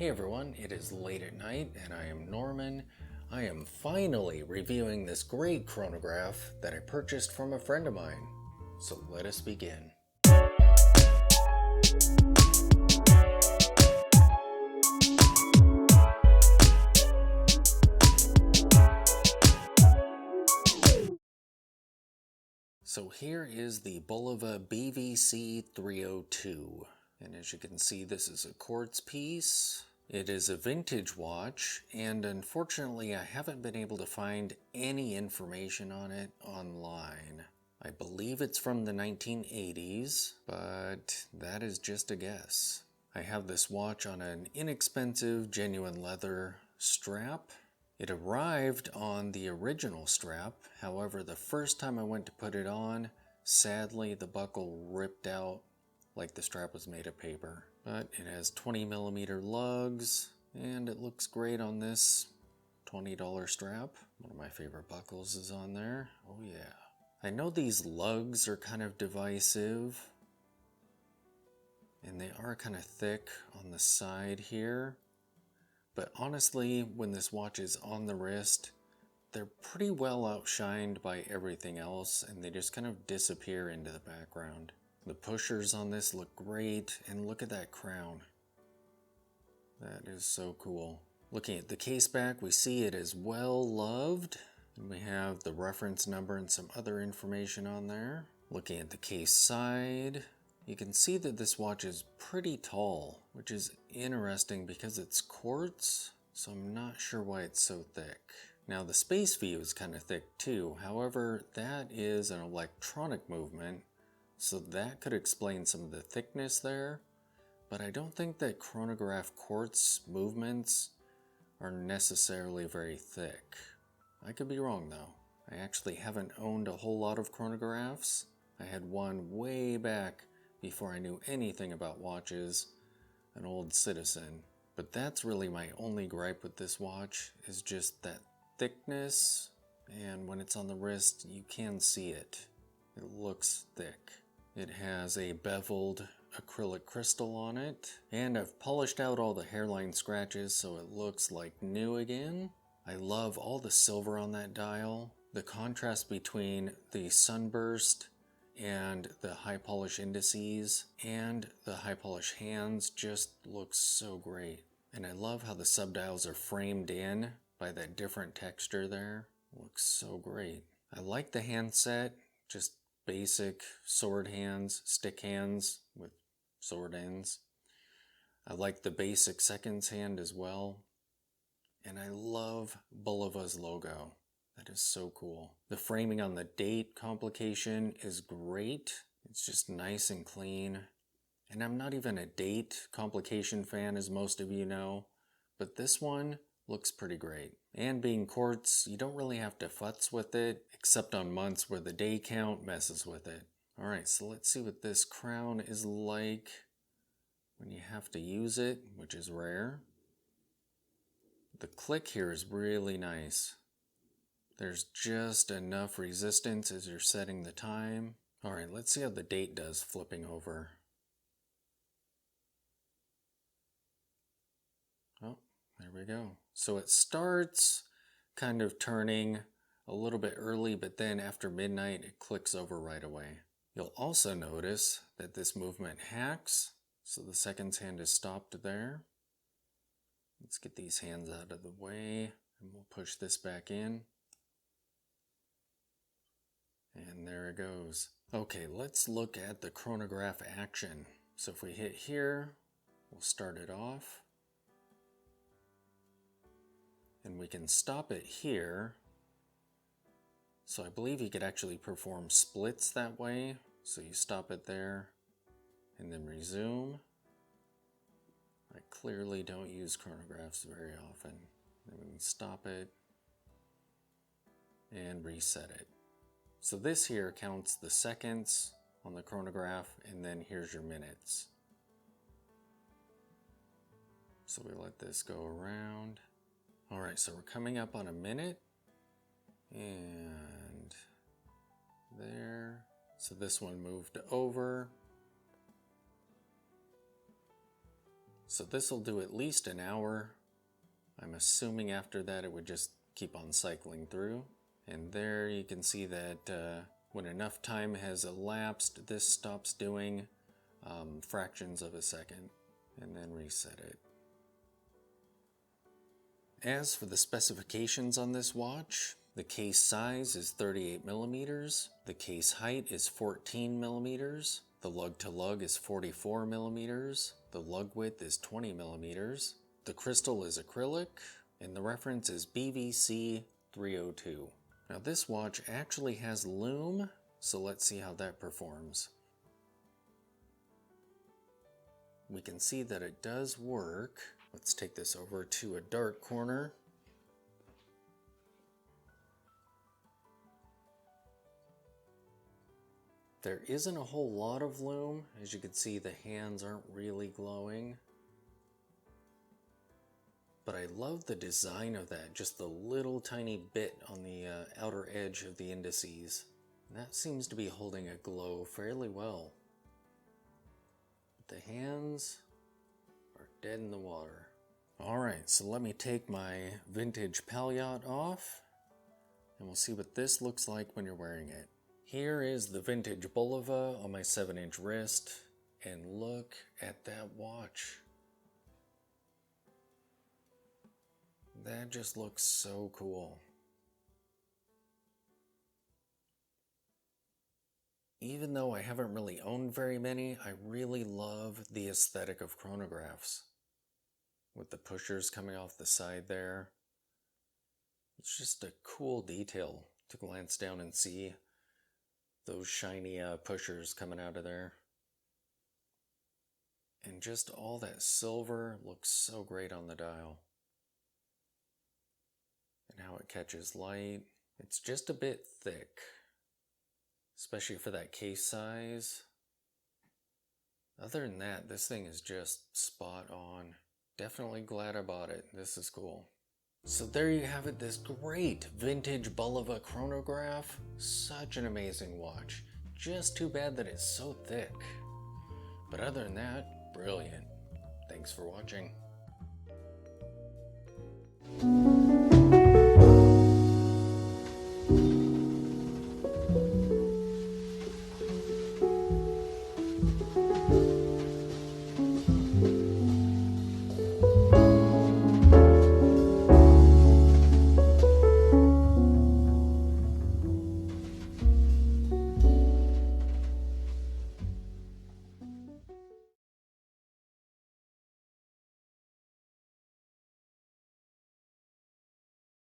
Hey everyone, it is late at night and I am Norman. I am finally reviewing this great chronograph that I purchased from a friend of mine. So let us begin. So here is the Bulova BVC 302. And as you can see, this is a quartz piece. It is a vintage watch, and unfortunately I haven't been able to find any information on it online. I believe it's from the 1980s, but that is just a guess. I have this watch on an inexpensive, genuine leather strap. It arrived on the original strap, however the first time I went to put it on, sadly the buckle ripped out like the strap was made of paper. But it has 20mm lugs, and it looks great on this $20 strap. One of my favorite buckles is on there. Oh yeah. I know these lugs are kind of divisive, and they are kind of thick on the side here. But honestly, when this watch is on the wrist, they're pretty well outshined by everything else, and they just kind of disappear into the background. The pushers on this look great, and look at that crown. That is so cool. Looking at the case back, we see it is well loved, and we have the reference number and some other information on there. Looking at the case side, you can see that this watch is pretty tall, which is interesting because it's quartz, so I'm not sure why it's so thick. Now the space view is kind of thick too, however that is an electronic movement, so that could explain some of the thickness there, but I don't think that chronograph quartz movements are necessarily very thick. I could be wrong though. I actually haven't owned a whole lot of chronographs. I had one way back before I knew anything about watches, an old Citizen. But that's really my only gripe with this watch, is just that thickness, and when it's on the wrist you can see it. It looks thick. It has a beveled acrylic crystal on it, and I've polished out all the hairline scratches so it looks like new again. I love all the silver on that dial. The contrast between the sunburst and the high polish indices and the high polish hands just looks so great. And I love how the subdials are framed in by that different texture there. Looks so great. I like the handset, just basic sword hands, stick hands with sword ends. I like the basic seconds hand as well. And I love Bulova's logo. That is so cool. The framing on the date complication is great. It's just nice and clean. And I'm not even a date complication fan, as most of you know, but this one looks pretty great. And being quartz, you don't really have to futz with it, except on months where the day count messes with it. Alright, so let's see what this crown is like when you have to use it, which is rare. The click here is really nice. There's just enough resistance as you're setting the time. Alright, let's see how the date does flipping over. Oh, there we go. So it starts kind of turning a little bit early, but then after midnight it clicks over right away. You'll also notice that this movement hacks, so the seconds hand is stopped there. Let's get these hands out of the way, and we'll push this back in. And there it goes. Okay, let's look at the chronograph action. So if we hit here, we'll start it off. And we can stop it here. So I believe you could actually perform splits that way. So you stop it there and then resume. I clearly don't use chronographs very often. Then we can stop it and reset it. So this here counts the seconds on the chronograph, and then here's your minutes. So we let this go around. Alright, so we're coming up on a minute, and there. So this one moved over. So this will do at least an hour. I'm assuming after that it would just keep on cycling through. And there you can see that when enough time has elapsed, this stops doing fractions of a second, and then reset it. As for the specifications on this watch, the case size is 38 millimeters, the case height is 14 millimeters, the lug to lug is 44 millimeters, the lug width is 20 millimeters, the crystal is acrylic, and the reference is BVC 302. Now this watch actually has lume, so let's see how that performs. We can see that it does work. Let's take this over to a dark corner. There isn't a whole lot of lume. As you can see, the hands aren't really glowing. But I love the design of that, just the little tiny bit on the outer edge of the indices. And that seems to be holding a glow fairly well. The hands are dead in the water. Alright, so let me take my vintage palliot off, and we'll see what this looks like when you're wearing it. Here is the vintage Bulova on my 7-inch wrist, and look at that watch. That just looks so cool. Even though I haven't really owned very many, I really love the aesthetic of chronographs. With the pushers coming off the side there. It's just a cool detail to glance down and see those shiny pushers coming out of there. And just all that silver looks so great on the dial. And how it catches light. It's just a bit thick, especially for that case size. Other than that, this thing is just spot on. Definitely glad I bought it. This is cool. So there you have it, this great vintage Bulova chronograph. Such an amazing watch. Just too bad that it's so thick. But other than that, brilliant. Thanks for watching.